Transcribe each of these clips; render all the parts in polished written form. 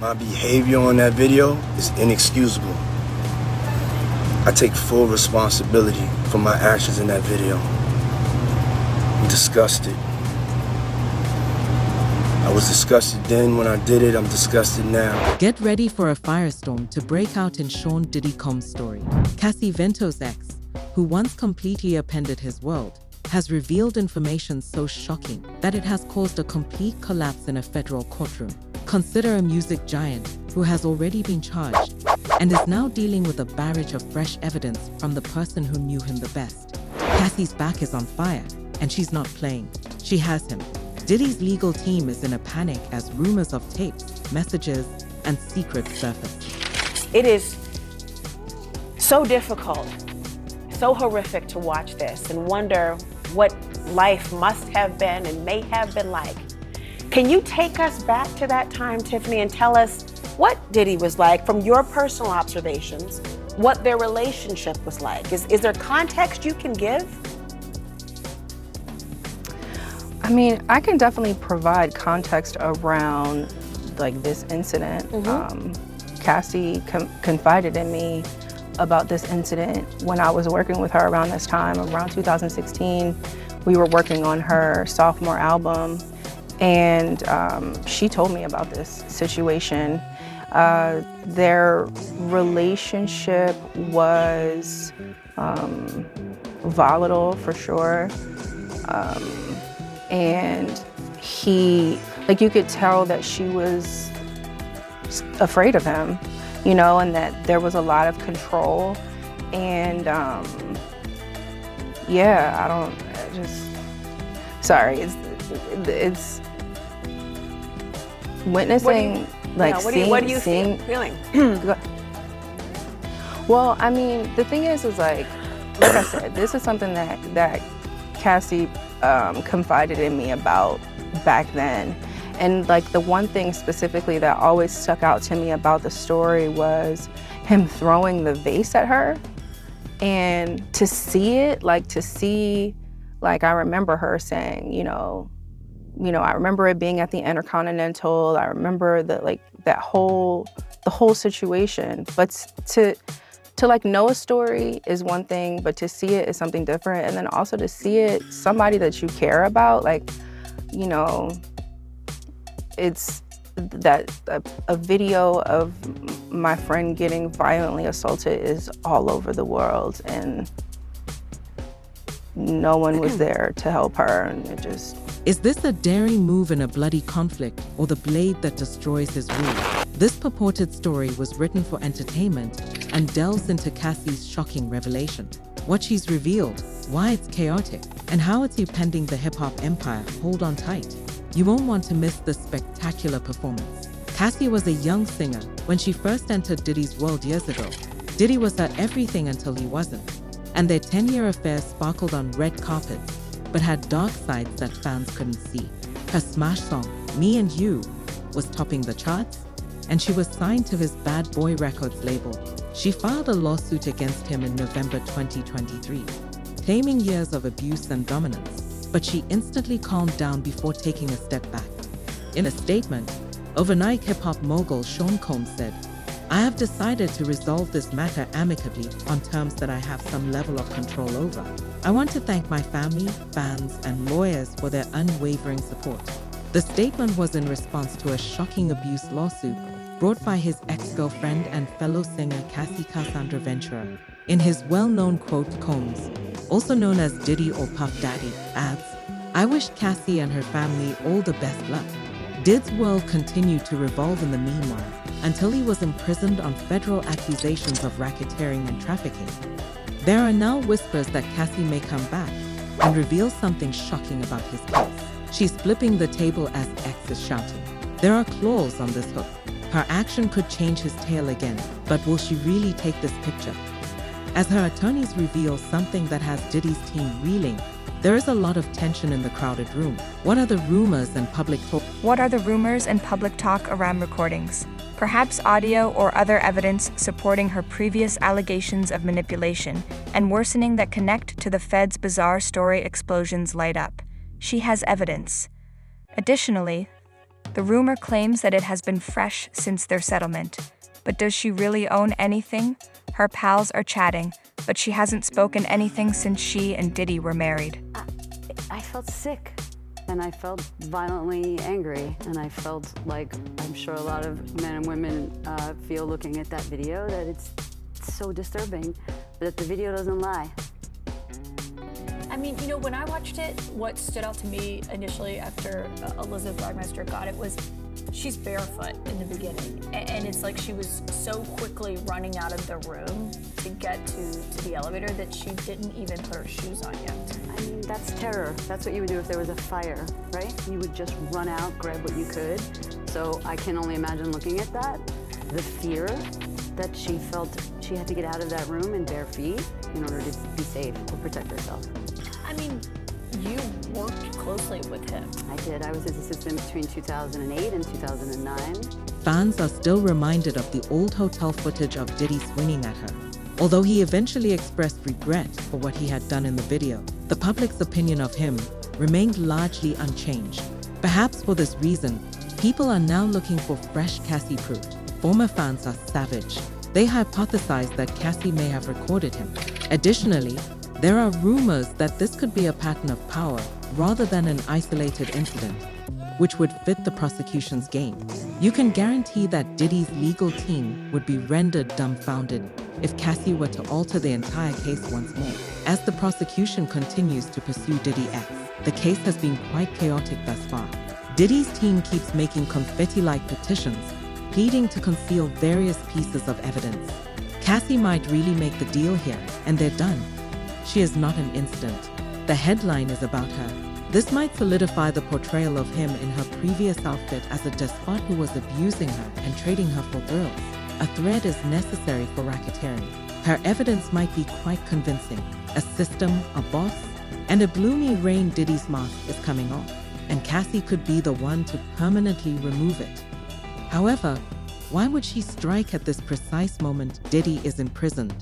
My behavior on that video is inexcusable. I take full responsibility for my actions in that video. I'm disgusted. I was disgusted then when I did it, I'm disgusted now. Get ready for a firestorm to break out in Sean Diddy Combs' story. Cassie Vento's ex, who once completely upended his world, has revealed information so shocking that it has caused a complete collapse in a federal courtroom. Consider a music giant who has already been charged and is now dealing with a barrage of fresh evidence from the person who knew him the best. Cassie's back is on fire, and she's not playing. She has him. Diddy's legal team is in a panic as rumors of tapes, messages, and secrets surface. It is so difficult, so horrific to watch this and wonder what life must have been and may have been like. Can you take us back to that time, Tiffany, and tell us what Diddy was like from your personal observations, what their relationship was like? Is there context you can give? I mean, I can definitely provide context around like this incident. Cassie confided in me about this incident when I was working with her around this time, around 2016. We were working on her sophomore album, and she told me about this situation. Their relationship was volatile for sure. And you could tell that she was afraid of him, you know, and that there was a lot of control. And it's witnessing, what do you feeling? Well, I mean, the thing is like I said, this is something that Cassie confided in me about back then. And like the one thing specifically that always stuck out to me about the story was him throwing the vase at her. And to see it, I remember her saying, you know, I remember it being at the Intercontinental. I remember the whole situation. But to know a story is one thing, but to see it is something different. And then also to see it, somebody that you care about, it's that a video of my friend getting violently assaulted is all over the world, and no one was there to help her, and it just... Is this a daring move in a bloody conflict, or the blade that destroys his rule? This purported story was written for entertainment and delves into Cassie's shocking revelation. What she's revealed, why it's chaotic, and how it's upending the hip-hop empire. Hold on tight. You won't want to miss this spectacular performance. Cassie was a young singer when she first entered Diddy's world years ago. Diddy was her everything until he wasn't, and their 10-year affair sparkled on red carpets, but had dark sides that fans couldn't see. Her smash song, Me and You, was topping the charts, and she was signed to his Bad Boy Records label. She filed a lawsuit against him in November 2023, claiming years of abuse and dominance, but she instantly calmed down before taking a step back. In a statement, overnight hip-hop mogul Sean Combs said, "I have decided to resolve this matter amicably on terms that I have some level of control over. I want to thank my family, fans, and lawyers for their unwavering support." The statement was in response to a shocking abuse lawsuit brought by his ex-girlfriend and fellow singer Cassie Cassandra Ventura. In his well-known quote, Combs, also known as Diddy or Puff Daddy, adds, "I wish Cassie and her family all the best luck." Did's world continued to revolve in the meanwhile until he was imprisoned on federal accusations of racketeering and trafficking. There are now whispers that Cassie may come back and reveal something shocking about his case. She's flipping the table as X is shouting, "There are claws on this hook." Her action could change his tale again, but will she really take this picture? As her attorneys reveal something that has Diddy's team reeling, there is a lot of tension in the crowded room. What are the rumors and public talk? What are the rumors and public talk around recordings? Perhaps audio or other evidence supporting her previous allegations of manipulation and worsening that connect to the Fed's bizarre story explosions light up. She has evidence. Additionally, The rumor claims that it has been fresh since their settlement. But does she really own anything? Her pals are chatting, but she hasn't spoken anything since she and Diddy were married. I felt sick, and I felt violently angry, and I felt like I'm sure a lot of men and women feel looking at that video, that it's so disturbing, that the video doesn't lie. I mean, you know, when I watched it, what stood out to me initially after Elizabeth Bergmeister got it was she's barefoot in the beginning. And it's like she was so quickly running out of the room to get to the elevator that she didn't even put her shoes on yet. I mean, that's terror. That's what you would do if there was a fire, right? You would just run out, grab what you could. So I can only imagine looking at that. The fear that she felt she had to get out of that room in bare feet in order to be safe or protect herself. I mean, you worked closely with him. I did. I was his assistant between 2008 and 2009. Fans are still reminded of the old hotel footage of Diddy swinging at her. Although he eventually expressed regret for what he had done in the video, the public's opinion of him remained largely unchanged. Perhaps for this reason, people are now looking for fresh Cassie proof. Former fans are savage. They hypothesize that Cassie may have recorded him. Additionally, there are rumors that this could be a pattern of power rather than an isolated incident, which would fit the prosecution's game. You can guarantee that Diddy's legal team would be rendered dumbfounded if Cassie were to alter the entire case once more. As the prosecution continues to pursue Diddy X, the case has been quite chaotic thus far. Diddy's team keeps making confetti-like petitions, pleading to conceal various pieces of evidence. Cassie might really make the deal here, and they're done. She is not an incident. The headline is about her. This might solidify the portrayal of him in her previous outfit as a despot who was abusing her and trading her for girls. A thread is necessary for racketeering. Her evidence might be quite convincing. A system, a boss, and a gloomy rain Diddy's mask is coming off, and Cassie could be the one to permanently remove it. However, why would she strike at this precise moment Diddy is imprisoned?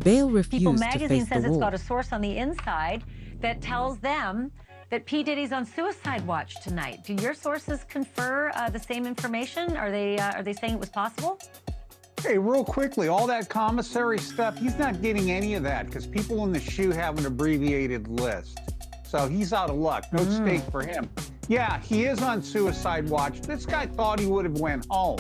Bail refused People to magazine face says the it's wall. got a source on the inside that tells them that P. Diddy's on suicide watch tonight. Do your sources confer the same information? Are they saying it was possible? Hey, real quickly, all that commissary stuff, he's not getting any of that because people in the SHU have an abbreviated list. So he's out of luck. No stake for him. Yeah, he is on suicide watch. This guy thought he would have went home.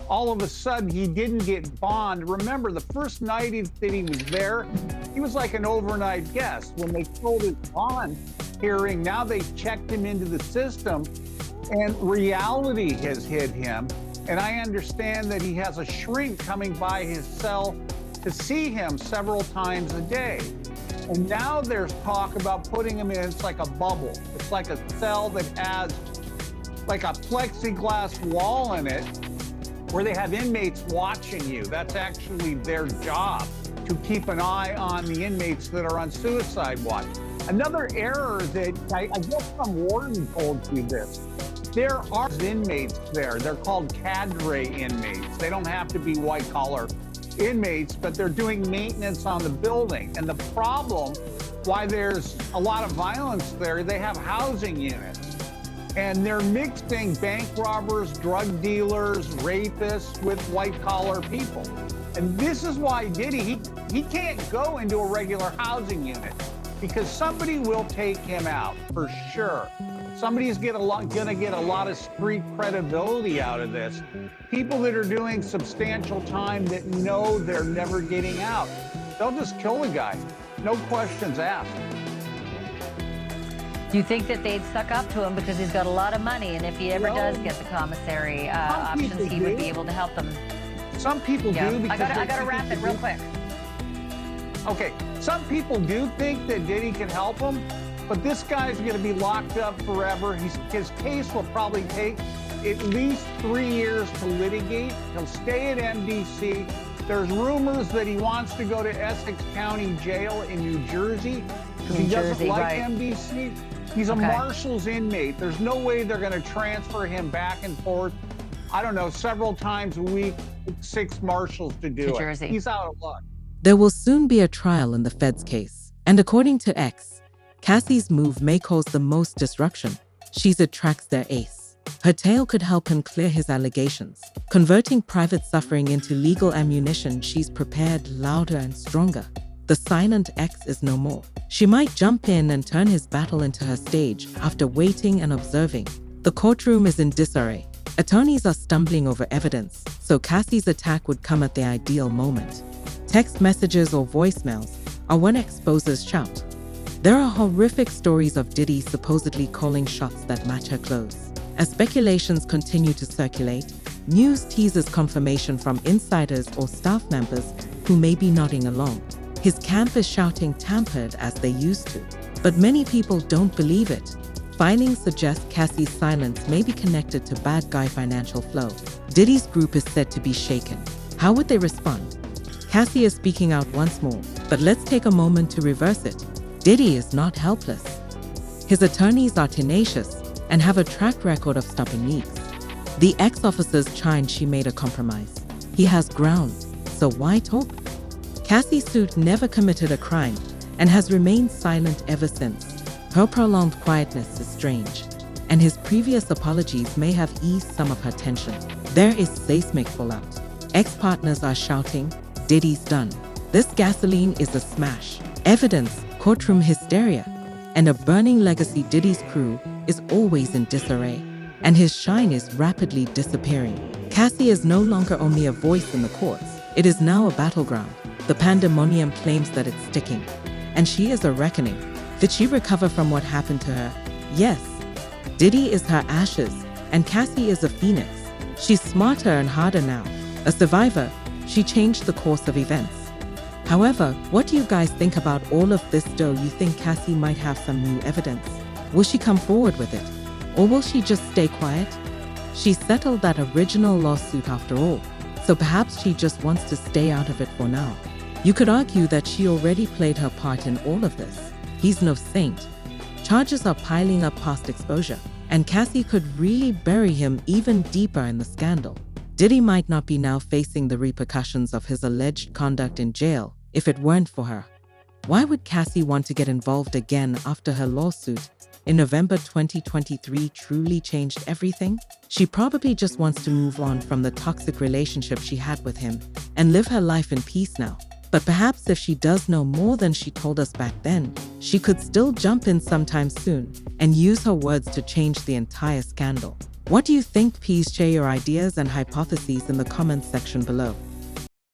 All of a sudden, he didn't get bond. Remember, the first night that he was there, he was like an overnight guest. When they told his bond hearing, now they checked him into the system, and reality has hit him. And I understand that he has a shrink coming by his cell to see him several times a day. And now there's talk about putting him in, it's like a bubble. It's like a cell that has like a plexiglass wall in it, where they have inmates watching you. That's actually their job, to keep an eye on the inmates that are on suicide watch. Another error that I guess some warden told you this. There are inmates there. They're called cadre inmates. They don't have to be white-collar inmates, but they're doing maintenance on the building. And the problem, why there's a lot of violence there, they have housing units. And they're mixing bank robbers, drug dealers, rapists with white-collar people. And this is why Diddy, he can't go into a regular housing unit because somebody will take him out for sure. Somebody's gonna get a lot of street credibility out of this. People that are doing substantial time that know they're never getting out. They'll just kill the guy, no questions asked. Do you think that they'd suck up to him because he's got a lot of money, and if he ever does get the commissary options, he would be able to help them? Some people do because I gotta wrap it real quick. Okay, some people do think that Diddy can help them, but this guy's going to be locked up forever. His case will probably take at least 3 years to litigate. He'll stay at MDC. There's rumors that he wants to go to Essex County Jail in New Jersey because he doesn't like MDC. He's a Marshals inmate. There's no way they're going to transfer him back and forth, I don't know, several times a week, 6 Marshals to do it. Jersey. He's out of luck. There will soon be a trial in the Fed's case, and according to X, Cassie's move may cause the most disruption. She's a trackster ace. Her tale could help him clear his allegations. Converting private suffering into legal ammunition, she's prepared, louder and stronger. The silent ex is no more. She might jump in and turn his battle into her stage after waiting and observing. The courtroom is in disarray. Attorneys are stumbling over evidence, so Cassie's attack would come at the ideal moment. Text messages or voicemails are when exposers shout. There are horrific stories of Diddy supposedly calling shots that match her clothes. As speculations continue to circulate, news teases confirmation from insiders or staff members who may be nodding along. His camp is shouting tampered as they used to, but many people don't believe it. Filings suggest Cassie's silence may be connected to bad guy financial flow. Diddy's group is said to be shaken. How would they respond? Cassie is speaking out once more, but let's take a moment to reverse it. Diddy is not helpless. His attorneys are tenacious and have a track record of stopping leaks. The ex-officers chide she made a compromise. He has ground, so why talk? Cassie's suit never committed a crime and has remained silent ever since. Her prolonged quietness is strange, and his previous apologies may have eased some of her tension. There is seismic fallout. Ex-partners are shouting, Diddy's done. This gasoline is a smash. Evidence, courtroom hysteria, and a burning legacy. Diddy's crew is always in disarray, and his shine is rapidly disappearing. Cassie is no longer only a voice in the courts. It is now a battleground. The pandemonium claims that it's sticking, and she is a reckoning. Did she recover from what happened to her? Yes. Diddy is her ashes, and Cassie is a phoenix. She's smarter and harder now. A survivor, she changed the course of events. However, what do you guys think about all of this? Do you think Cassie might have some new evidence? Will she come forward with it? Or will she just stay quiet? She settled that original lawsuit after all, so perhaps she just wants to stay out of it for now. You could argue that she already played her part in all of this. He's no saint. Charges are piling up past exposure, and Cassie could really bury him even deeper in the scandal. Diddy might not be now facing the repercussions of his alleged conduct in jail if it weren't for her. Why would Cassie want to get involved again after her lawsuit in November 2023 truly changed everything? She probably just wants to move on from the toxic relationship she had with him and live her life in peace now. But perhaps if she does know more than she told us back then, she could still jump in sometime soon and use her words to change the entire scandal. What do you think? Please share your ideas and hypotheses in the comments section below.